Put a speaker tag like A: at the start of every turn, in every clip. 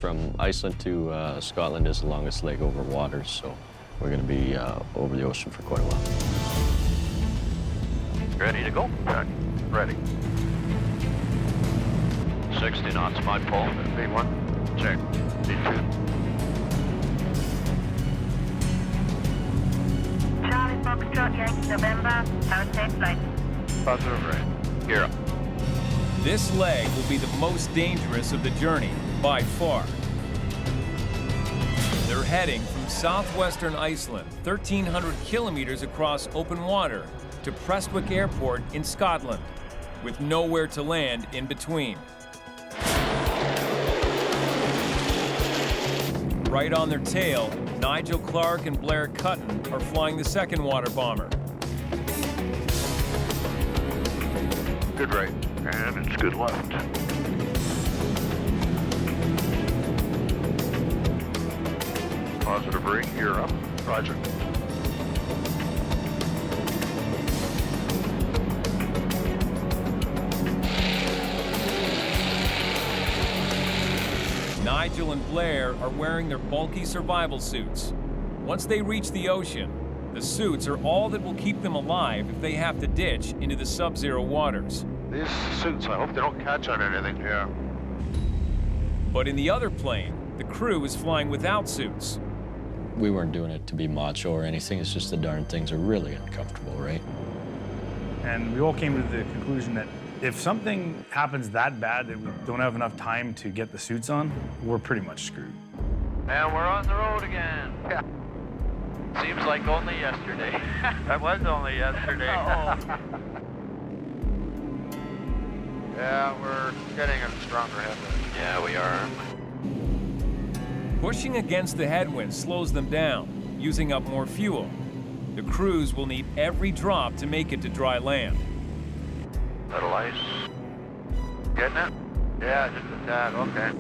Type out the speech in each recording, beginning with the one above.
A: From Iceland to Scotland is the longest leg over water, so we're going to be over the ocean for quite a while.
B: Ready to go?
C: Check. Ready.
B: 60 knots, my pull.
C: V1. Check. V2.
D: Charlie Foxtrot, Yankee November, power safe flight.
C: Positive right.
B: Here up.
E: This leg will be the most dangerous of the journey, by far. They're heading from southwestern Iceland, 1,300 kilometers across open water, to Prestwick Airport in Scotland, with nowhere to land in between. Right on their tail, Nigel Clark and Blair Cutton are flying the second water bomber.
C: Good right. And it's good left. Positive ring, you're up. Roger.
E: Nigel and Blair are wearing their bulky survival suits. Once they reach the ocean, the suits are all that will keep them alive if they have to ditch into the sub-zero waters.
C: These suits, I hope they don't catch on anything. Yeah.
E: But in the other plane, the crew is flying without suits.
A: We weren't doing it to be macho or anything, it's just the darn things are really uncomfortable, right?
F: And we all came to the conclusion that if something happens that bad that we don't have enough time to get the suits on, we're pretty much screwed.
B: And we're on the road again.
C: Yeah.
B: Seems like only yesterday.
C: That was only yesterday. Yeah, we're getting a stronger headwind.
B: Yeah, we are.
E: Pushing against the headwind slows them down, using up more fuel. The crews will need every drop to make it to dry land.
B: Little ice.
C: Getting it? Yeah, just a tad. Okay.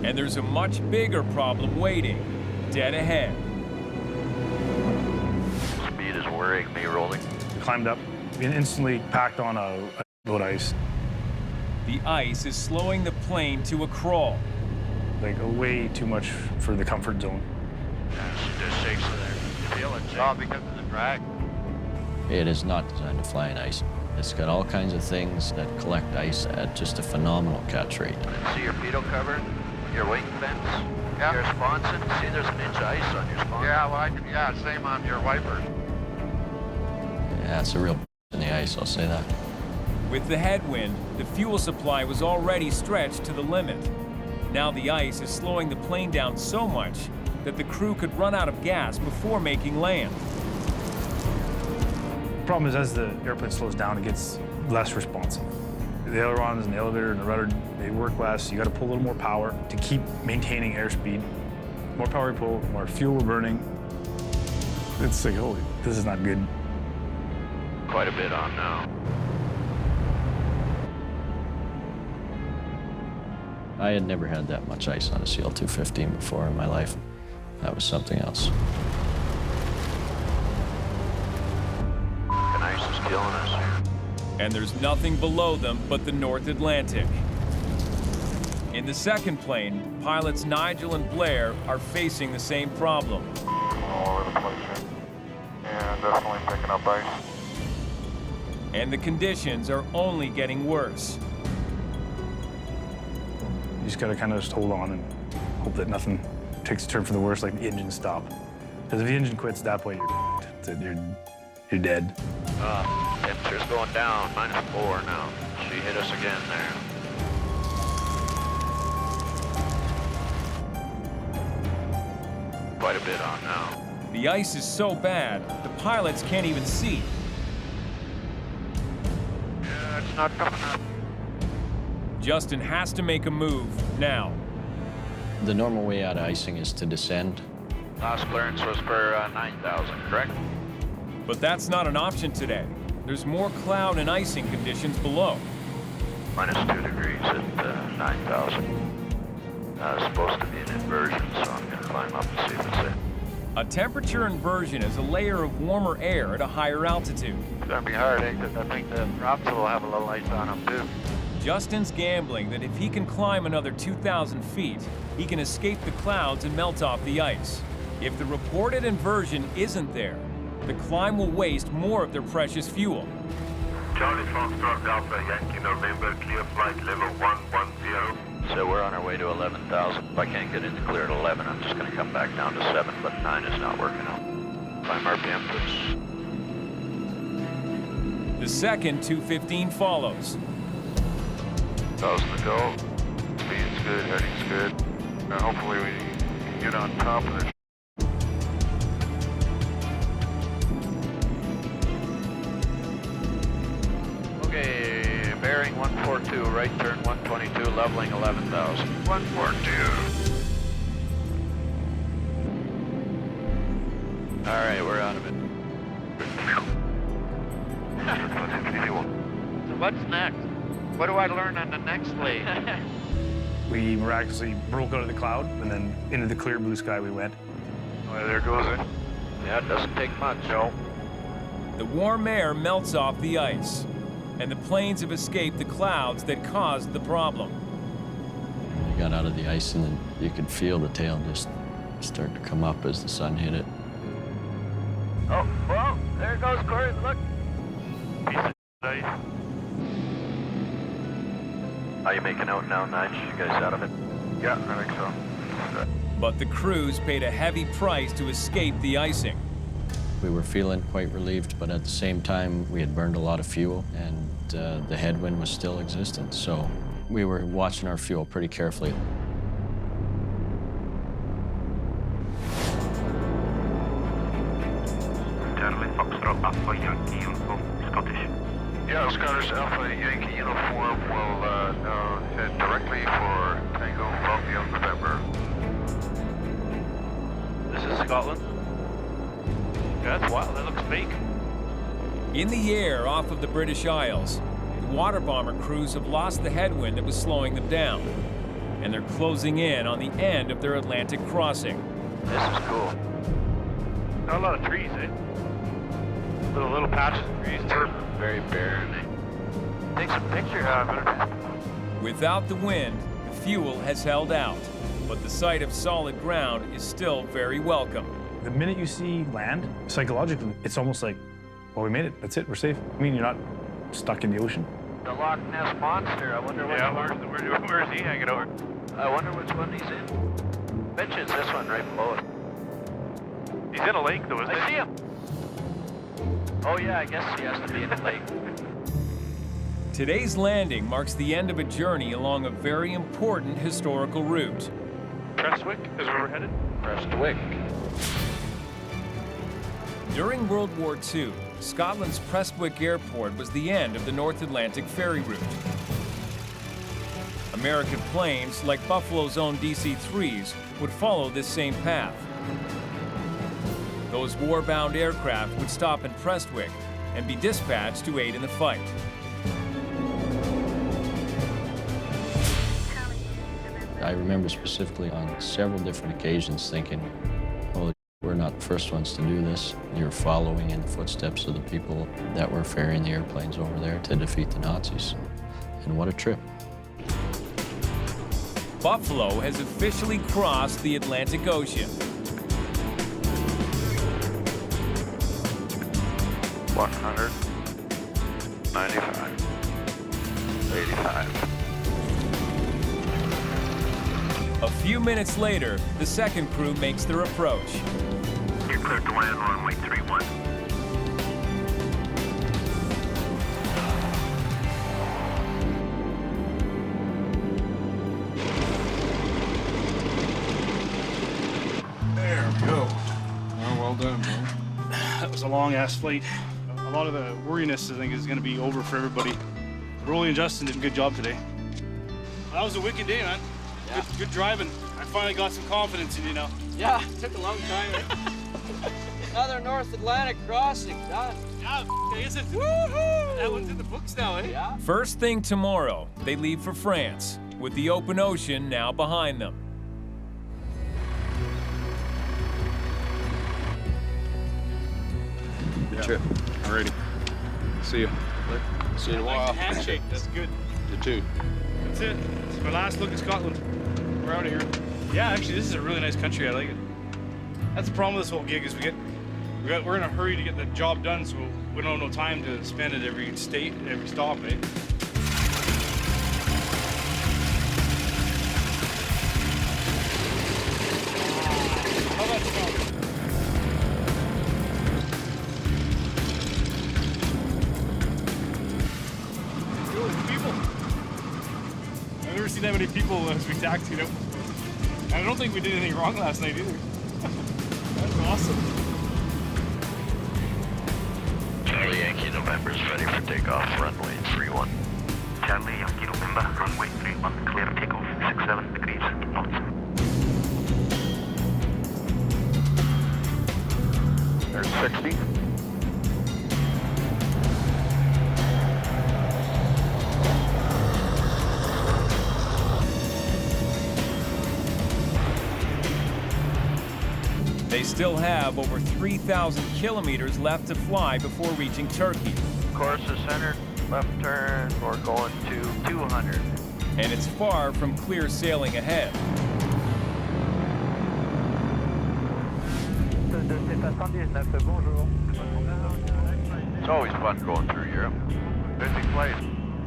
E: And there's a much bigger problem waiting, dead ahead.
B: Speed is worrying me, rolling.
F: Climbed up, and instantly packed on a boat ice.
E: The ice is slowing the plane to a crawl.
F: Like way too much for the comfort zone.
B: Just shakes in there. You feel it shake?
C: Oh, because of the drag?
A: It is not designed to fly in ice. It's got all kinds of things that collect ice at just a phenomenal catch rate.
B: See your pitot cover, your wing fence,
C: Yeah.
B: your sponson. See, there's an inch of ice on your sponson.
C: Yeah, well, yeah, same on your wipers.
A: Yeah, it's a real in the ice, I'll say that.
E: With the headwind, the fuel supply was already stretched to the limit. Now the ice is slowing the plane down so much that the crew could run out of gas before making land.
F: The problem is as the airplane slows down, it gets less responsive. The ailerons and the elevator and the rudder, they work less. You got to pull a little more power to keep maintaining airspeed. More power we pull, more fuel we're burning. It's like, holy, this is not good.
B: Quite a bit on now.
A: I had never had that much ice on a CL-215 before in my life. That was something else.
B: The ice is killing us here.
E: And there's nothing below them but the North Atlantic. In the second plane, pilots Nigel and Blair are facing the same problem.
C: All over the place here. And definitely picking up ice.
E: And the conditions are only getting worse.
F: You just got to kind of just hold on and hope that nothing takes a turn for the worse, like the engine stop. Because if the engine quits, that point you're dead.
B: Temperature's going down, -4 now. She hit us again there. Quite a bit on now.
E: The ice is so bad, the pilots can't even see.
C: Yeah, it's not coming up.
E: Justin has to make a move now.
A: The normal way out of icing is to descend.
B: Last clearance was for 9,000, correct?
E: But that's not an option today. There's more cloud and icing conditions below.
B: -2 degrees at 9,000. It's supposed to be an inversion, so I'm going to climb up and see if it's it.
E: A temperature inversion is a layer of warmer air at a higher altitude.
C: It's going to be hard, eh? Because I think the drops will have a little ice on them, too.
E: Justin's gambling that if he can climb another 2,000 feet, he can escape the clouds and melt off the ice. If the reported inversion isn't there, the climb will waste more of their precious fuel.
B: Charlie Foxtrot Alpha Yankee November, clear flight level 110. So we're on our way to 11,000. If I can't get into clear at 11, I'm just going to come back down to 7, but 9 is not working out. Climb RPM puts.
E: The second 215 follows.
B: 1,000 to go. Speed's good, heading's good. And hopefully we can get on top of it.
C: Okay, bearing 142, right turn 122, leveling 11,000.
B: 142.
C: All right, we're out of it. So what's next? What do I learn on the next lead?
F: We miraculously broke out of the cloud, and then into the clear blue sky we went.
B: Oh, there goes it.
C: Yeah, it doesn't take much.
B: No.
E: The warm air melts off the ice, and the planes have escaped the clouds that caused the problem.
A: You got out of the ice, and then you could feel the tail just start to come up as the sun hit it.
B: Oh, well, there goes Corey, look. Piece of ice. Are you making out now, Nige? You guys out of it? Yeah, I think so.
E: But the crews paid a heavy price to escape the icing.
A: We were feeling quite relieved, but at the same time, we had burned a lot of fuel, and the headwind was still existent. So we were watching our fuel pretty carefully.
B: Charlie Foxtrot Alpha Yankee uniform, Scottish. Yeah, Scottish Alpha Yankee uniform will head directly for Tango Romeo November. This is Scotland. Yeah, that's wild. That looks fake.
E: In the air off of the British Isles, the water bomber crews have lost the headwind that was slowing them down, and they're closing in on the end of their Atlantic crossing.
B: This is cool. Not a lot of trees, eh? Little patches of trees.
C: Very barren.
B: Take some picture of it.
E: Without the wind, the fuel has held out, but the sight of solid ground is still very welcome.
F: The minute you see land, psychologically, it's almost like, well, we made it. That's it. We're safe. I mean, you're not stuck in the ocean.
C: The Loch Ness Monster. I wonder what.
B: Yeah, where is he hanging over?
C: I wonder which one he's in. Bet you it's this one right below it.
B: He's in a lake, though, isn't he?
C: I see him. Oh yeah, I guess he has to be in the lake.
E: Today's landing marks the end of a journey along a very important historical route.
B: Prestwick is where we're headed?
C: Prestwick.
E: During World War II, Scotland's Prestwick Airport was the end of the North Atlantic ferry route. American planes, like Buffalo's own DC-3s, would follow this same path. Those war-bound aircraft would stop in Prestwick and be dispatched to aid in the fight.
A: I remember specifically on several different occasions thinking, well, we're not the first ones to do this. You're following in the footsteps of the people that were ferrying the airplanes over there to defeat the Nazis. And what a trip.
E: Buffalo has officially crossed the Atlantic Ocean.
B: 100, 95, 85.
E: A few minutes later, the second crew makes their approach.
B: You're clear to land runway 31.
G: There we go. Oh, well done, man.
H: That was a long-ass flight. A lot of the worriness, I think, is going to be over for everybody. Rolly and Justin did a good job today. That was a wicked day, man. Yeah. Good driving. I finally got some confidence in you now.
I: Yeah, it took a long time. Another North Atlantic crossing, done.
H: Yeah, is it? Woohoo! That one's in the books now, eh?
I: Yeah.
E: First thing tomorrow, they leave for France, with the open ocean now behind them.
G: Good trip. Alrighty. See you.
A: See you in a
H: I like
A: while.
H: the handshake. That's good.
G: The two.
H: That's it. It's my last look at Scotland. We're out of here. Yeah, actually, this is a really nice country. I like it. That's the problem with this whole gig is we're in a hurry to get the job done, so we don't have no time to spend at every state, every stop, eh? How that smell? People. I've never seen that many people as we taxied out. And I don't think we did anything wrong last night either. That's awesome.
B: Charlie Yankee November is ready for takeoff, runway 31.
J: Charlie Yankee November, runway 31, clear takeoff, 67 degrees knots.
B: There's 60.
E: They still have over 3,000 kilometers left to fly before reaching Turkey.
C: Course is centered, left turn, we're going to 200.
E: And it's far from clear sailing ahead.
C: It's always fun going through Europe. Busy place.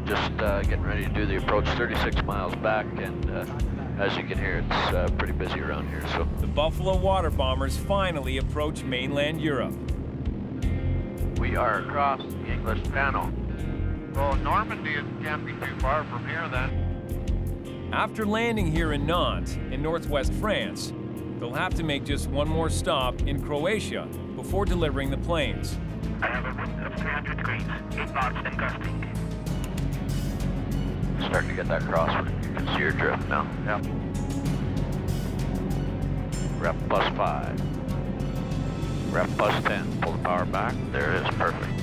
B: Just getting ready to do the approach 36 miles back, and as you can hear, it's pretty busy around here. So
E: The Buffalo water bombers finally approach mainland Europe.
C: We are across the English Channel. Well, Normandy can't be too far from here then.
E: After landing here in Nantes, in northwest France, they'll have to make just one more stop in Croatia before delivering the planes.
J: I have a wind of 300 degrees, 8 knots and gusting.
B: starting to get that crosswind. You can see your drift now.
C: Yep.
B: Rep +5. Rep +10. Pull the power back. There it is. Perfect.